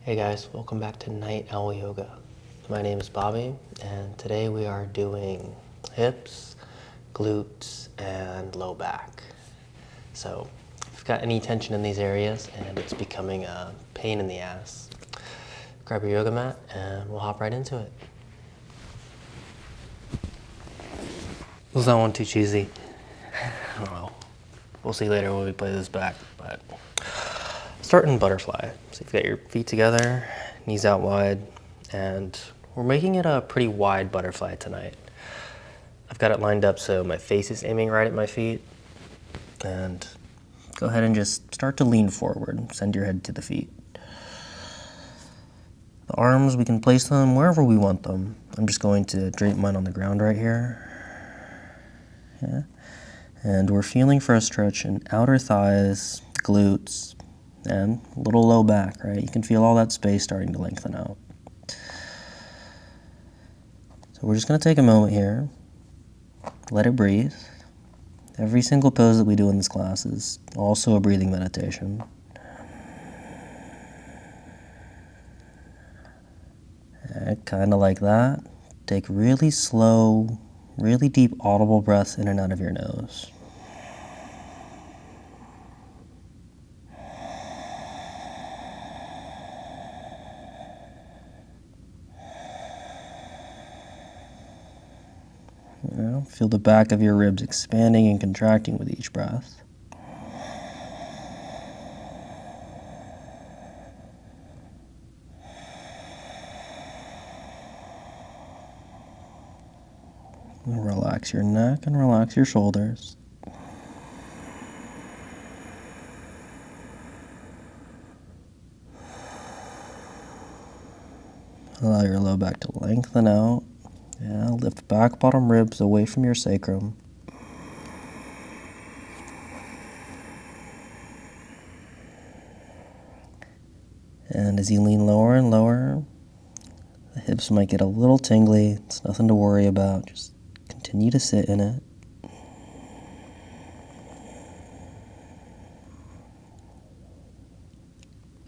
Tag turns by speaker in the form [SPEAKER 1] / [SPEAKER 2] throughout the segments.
[SPEAKER 1] Hey guys, welcome back to Night Owl Yoga. My name is Bobby, and today we are doing hips, glutes, and low back. So, if you've got any tension in these areas and it's becoming a pain in the ass, grab your yoga mat and we'll hop right into it. Was that one too cheesy? I don't know. We'll see later when we play this back, but start in butterfly. So you've got your feet together, knees out wide, and we're making it a pretty wide butterfly tonight. I've got it lined up so my face is aiming right at my feet, and go ahead and just start to lean forward, send your head to the feet. The arms, we can place them wherever we want them. I'm just going to drape mine on the ground right here. Yeah. And we're feeling for a stretch in outer thighs, glutes, and a little low back, right? You can feel all that space starting to lengthen out. So we're just going to take a moment here, let it breathe. Every single pose that we do in this class is also a breathing meditation. Kind of like that. Take really slow, really deep audible breaths in and out of your nose. Feel the back of your ribs expanding and contracting with each breath. Relax your neck and relax your shoulders. Allow your low back to lengthen out. Yeah, lift back bottom ribs away from your sacrum. And as you lean lower and lower, the hips might get a little tingly. It's nothing to worry about. Just continue to sit in it.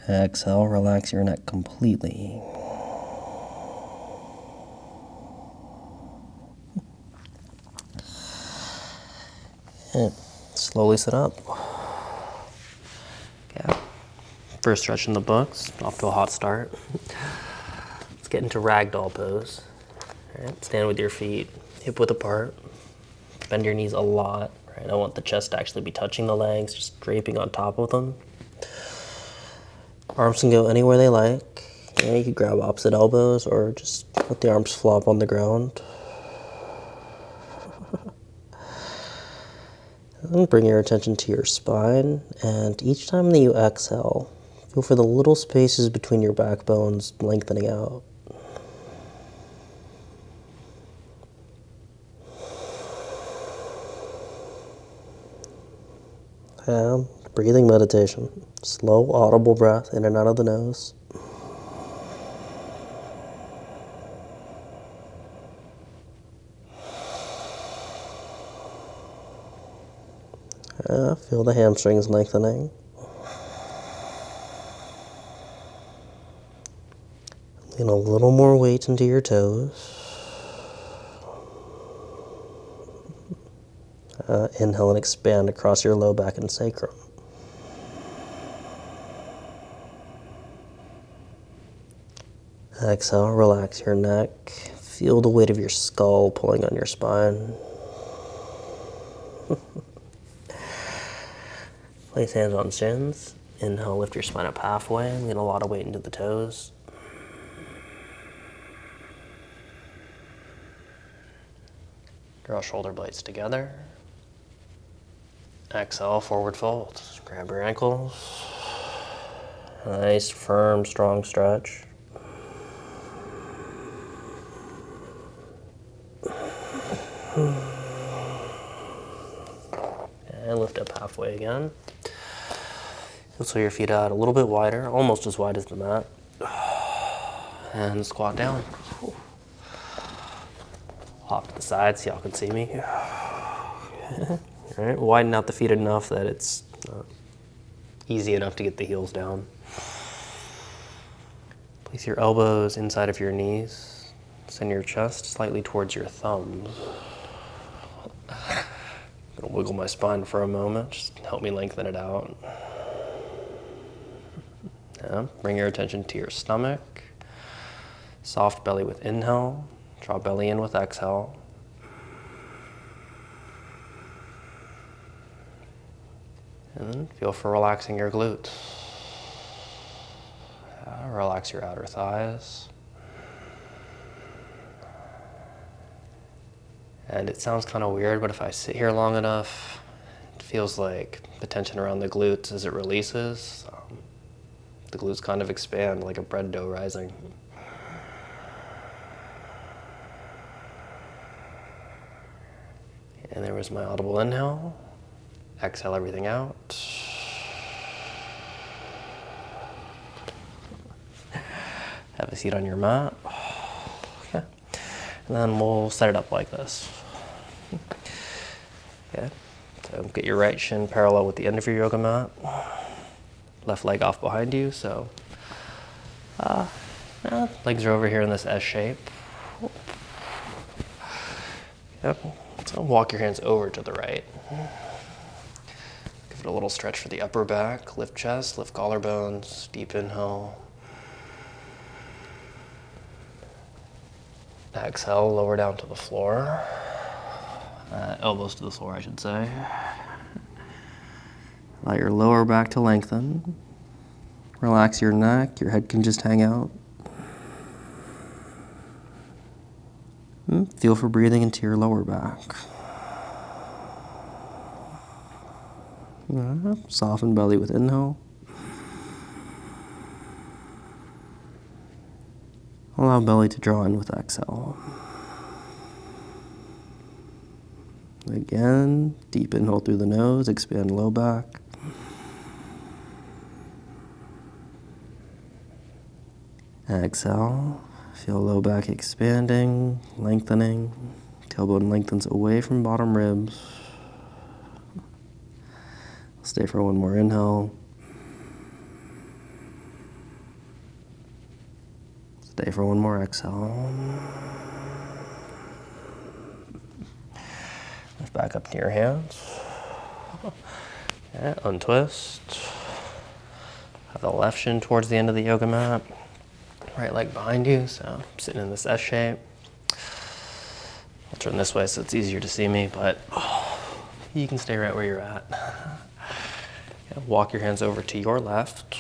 [SPEAKER 1] Exhale, relax your neck completely. And slowly sit up. Okay. First stretch in the books. Off to a hot start. Let's get into ragdoll pose. All right, stand with your feet hip width apart. Bend your knees a lot. Right, I want the chest to actually be touching the legs, just draping on top of them. Arms can go anywhere they like. Yeah, you can grab opposite elbows or just let the arms flop on the ground. And bring your attention to your spine, and each time that you exhale, feel for the little spaces between your backbones lengthening out. And breathing meditation. Slow, audible breath in and out of the nose. Feel the hamstrings lengthening. Lean a little more weight into your toes. Inhale and expand across your low back and sacrum. Exhale, relax your neck. Feel the weight of your skull pulling on your spine. Place hands on shins. Inhale, lift your spine up halfway. Lean a lot of weight into the toes. Draw shoulder blades together. Exhale, forward fold. Grab your ankles. Nice, firm, strong stretch. And lift up halfway again. So your feet out a little bit wider, almost as wide as the mat. And squat down. Hop to the side so y'all can see me. All right, widen out the feet enough that it's easy enough to get the heels down. Place your elbows inside of your knees. Send your chest slightly towards your thumbs. I'm gonna wiggle my spine for a moment, just help me lengthen it out. Yeah, bring your attention to your stomach. Soft belly with inhale. Draw belly in with exhale. And then feel for relaxing your glutes. Relax your outer thighs. And it sounds kind of weird, but if I sit here long enough, it feels like the tension around the glutes as it releases. The glutes kind of expand like a bread dough rising. And there was my audible inhale. Exhale everything out. Have a seat on your mat. Okay. And then we'll set it up like this. Okay. So get your right shin parallel with the end of your yoga mat. Left leg off behind you, so legs are over here in this S shape. Yep. So walk your hands over to the right. Give it a little stretch for the upper back. Lift chest, lift collarbones. Deep inhale. Exhale, lower down to the floor. Elbows to the floor, I should say. Allow your lower back to lengthen. Relax your neck. Your head can just hang out. Feel for breathing into your lower back. Soften belly with inhale. Allow belly to draw in with exhale. Again, deep inhale through the nose, expand low back. Exhale, feel low back expanding, lengthening. Tailbone lengthens away from bottom ribs. Stay for one more inhale. Stay for one more exhale. Lift back up to your hands. Okay, untwist. Have the left shin towards the end of the yoga mat. Right leg behind you, so I'm sitting in this S shape. I'll turn this way so it's easier to see me, but you can stay right where you're at. Okay, walk your hands over to your left.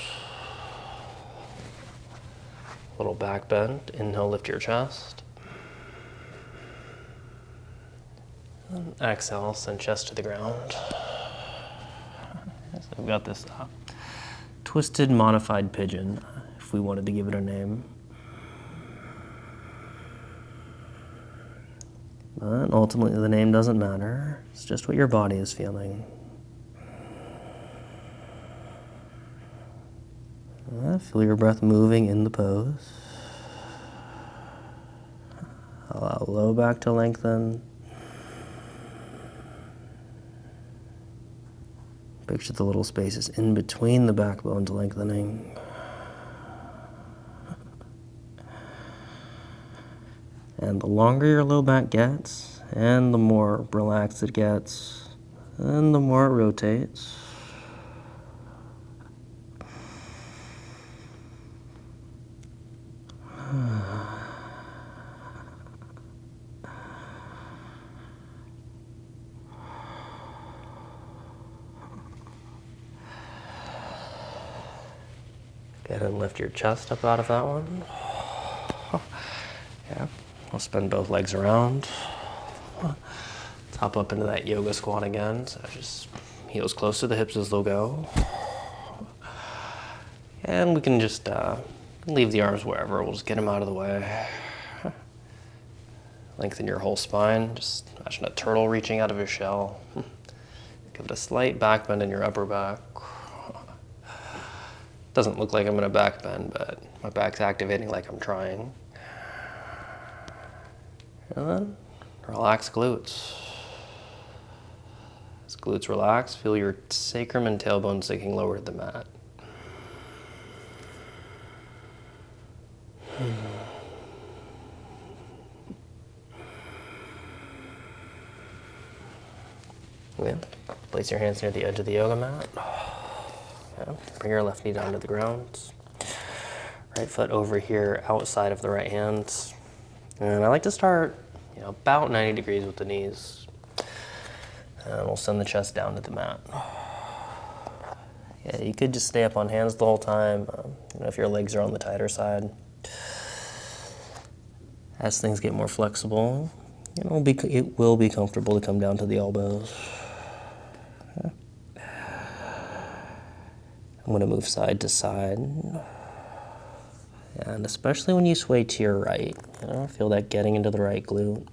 [SPEAKER 1] Little back bend. Inhale, lift your chest. And exhale, send chest to the ground. So we've got this twisted modified pigeon, if we wanted to give it a name. But ultimately the name doesn't matter. It's just what your body is feeling. Feel your breath moving in the pose. Allow low back to lengthen. Picture the little spaces in between the backbones lengthening. And the longer your low back gets, and the more relaxed it gets, and the more it rotates. Go ahead and lift your chest up out of that one. Yeah, we'll spin both legs around. Let's hop up into that yoga squat again. So just heels close to the hips as they'll go. And we can just leave the arms wherever. We'll just get them out of the way. Lengthen your whole spine. Just imagine a turtle reaching out of his shell. Give it a slight back bend in your upper back. Doesn't look like I'm gonna back bend, but my back's activating like I'm trying. And then relax glutes. As glutes relax, feel your sacrum and tailbone sinking lower to the mat. Place your hands near the edge of the yoga mat. Yeah. Bring your left knee down to the ground. Right foot over here outside of the right hand. And I like to start, about 90 degrees with the knees. And we'll send the chest down to the mat. Yeah, you could just stay up on hands the whole time, if your legs are on the tighter side. As things get more flexible, it will be comfortable to come down to the elbows. Yeah. I'm going to move side to side. And especially when you sway to your right, feel that getting into the right glute.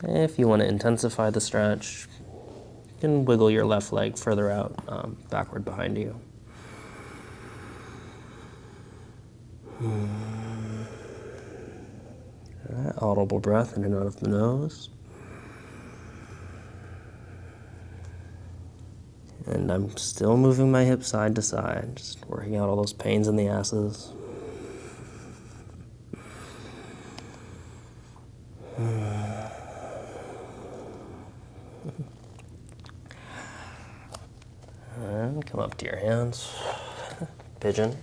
[SPEAKER 1] If you want to intensify the stretch, you can wiggle your left leg further out, backward behind you. Right, audible breath in and out of the nose. And I'm still moving my hips side to side, just working out all those pains in the asses. And come up to your hands, pigeon.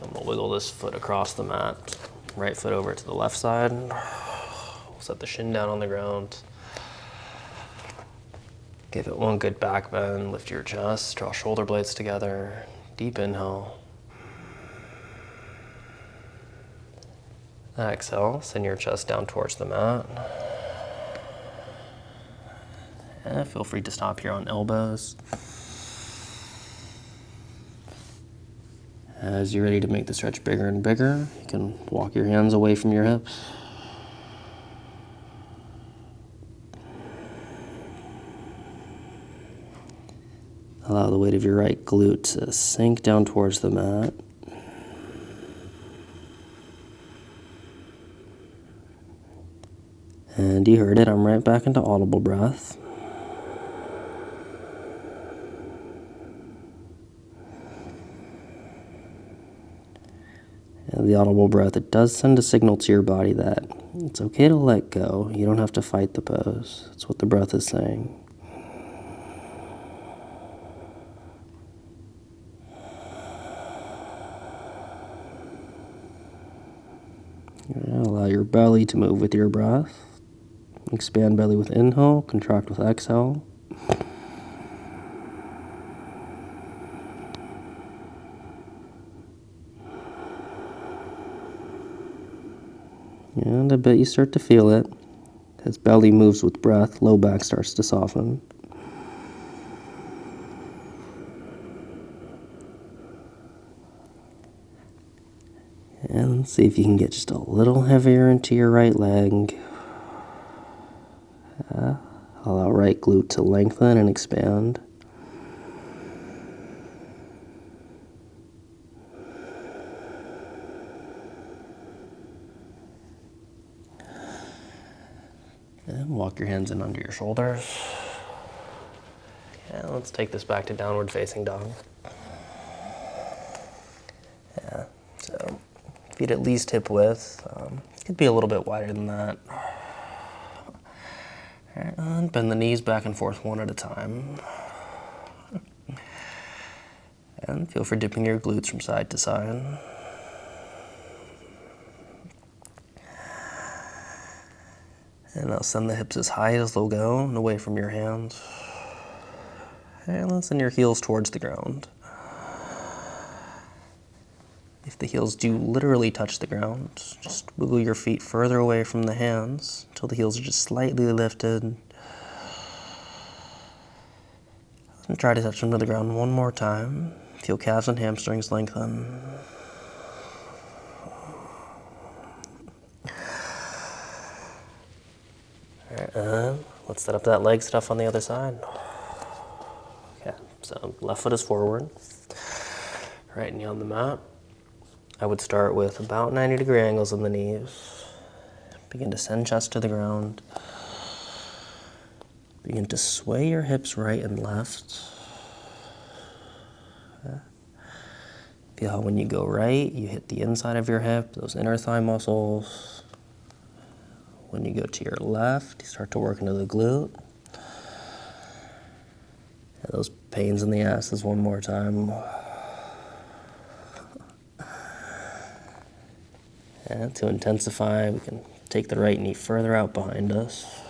[SPEAKER 1] I'm gonna wiggle this foot across the mat, right foot over to the left side. We'll set the shin down on the ground. Give it one good back bend, lift your chest, draw shoulder blades together. Deep inhale. Exhale, send your chest down towards the mat. And feel free to stop here on elbows. As you're ready to make the stretch bigger and bigger, you can walk your hands away from your hips. Allow the weight of your right glute to sink down towards the mat. And you heard it, I'm right back into audible breath. And the audible breath, it does send a signal to your body that it's okay to let go. You don't have to fight the pose. That's what the breath is saying. Allow your belly to move with your breath. Expand belly with inhale, contract with exhale. And I bet you start to feel it. As belly moves with breath, low back starts to soften. And see if you can get just a little heavier into your right leg. Allow right glute to lengthen and expand. And walk your hands in under your shoulders. Yeah, let's take this back to downward facing dog. Yeah, so feet at least hip width. Could be a little bit wider than that. And bend the knees back and forth one at a time. And feel for dipping your glutes from side to side. And now send the hips as high as they'll go and away from your hands. And let's send your heels towards the ground. If the heels do literally touch the ground, just wiggle your feet further away from the hands until the heels are just slightly lifted. And try to touch them to the ground one more time. Feel calves and hamstrings lengthen. Alright, let's set up that leg stuff on the other side. Okay, so left foot is forward. Right knee on the mat. I would start with about 90-degree angles in the knees. Begin to send chest to the ground. Begin to sway your hips right and left. Feel how when you go right, you hit the inside of your hip, those inner thigh muscles. When you go to your left, you start to work into the glute. And those pains in the asses one more time. And to intensify, we can take the right knee further out behind us.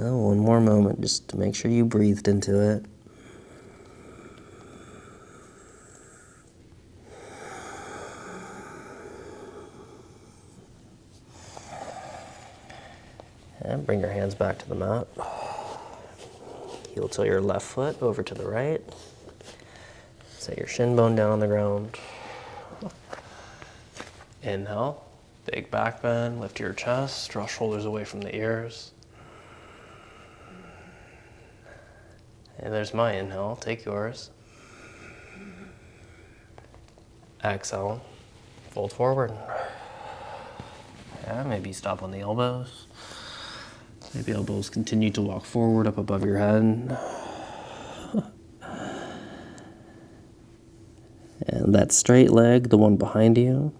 [SPEAKER 1] One more moment just to make sure you breathed into it. And bring your hands back to the mat. Heel till your left foot over to the right. Set your shin bone down on the ground. Inhale, big back bend, lift your chest, draw shoulders away from the ears. And there's my inhale, take yours. Exhale, fold forward. Yeah, maybe stop on the elbows. Maybe elbows continue to walk forward up above your head. And that straight leg, the one behind you,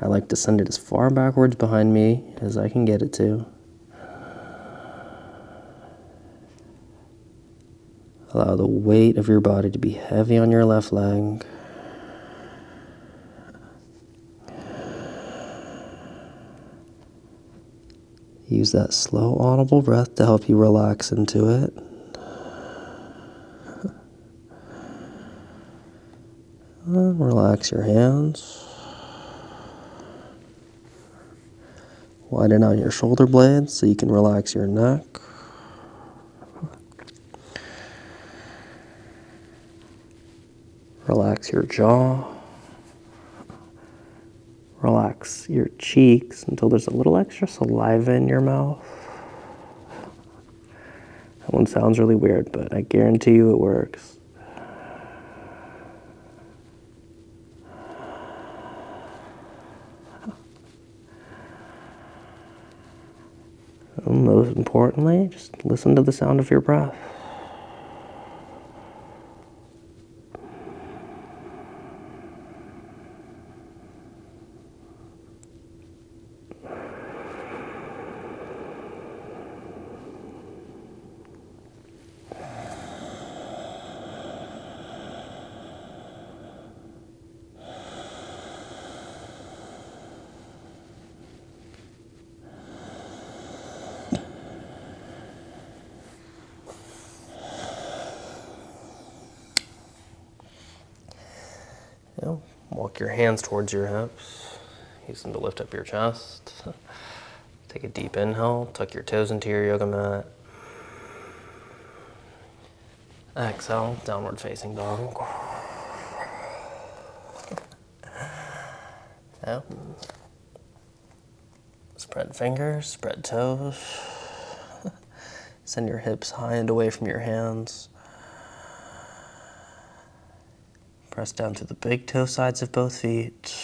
[SPEAKER 1] I like to send it as far backwards behind me as I can get it to. Allow the weight of your body to be heavy on your left leg. Use that slow, audible breath to help you relax into it. And relax your hands. Widen out your shoulder blades so you can relax your neck. Relax your jaw. Relax your cheeks until there's a little extra saliva in your mouth. That one sounds really weird, but I guarantee you it works. And most importantly, just listen to the sound of your breath. Walk your hands towards your hips. Use them to lift up your chest. Take a deep inhale. Tuck your toes into your yoga mat. Exhale, downward facing dog. Spread fingers, spread toes. Send your hips high and away from your hands. Press down to the big toe sides of both feet.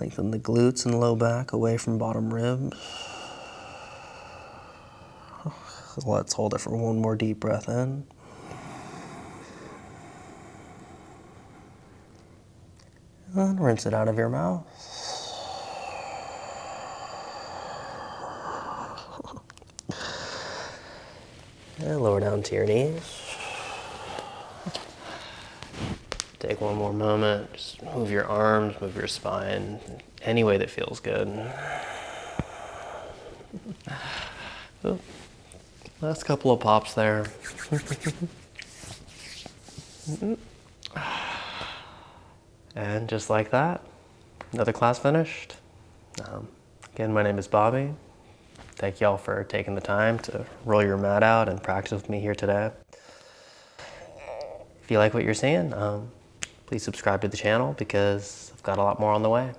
[SPEAKER 1] Lengthen the glutes and low back away from bottom ribs. Let's hold it for one more deep breath in. And rinse it out of your mouth. And lower down to your knees. Take one more moment. Just move your arms, move your spine, any way that feels good. Oh, last couple of pops there. And just like that, another class finished. Again, my name is Bobby. Thank y'all for taking the time to roll your mat out and practice with me here today. If you like what you're seeing, please subscribe to the channel because I've got a lot more on the way.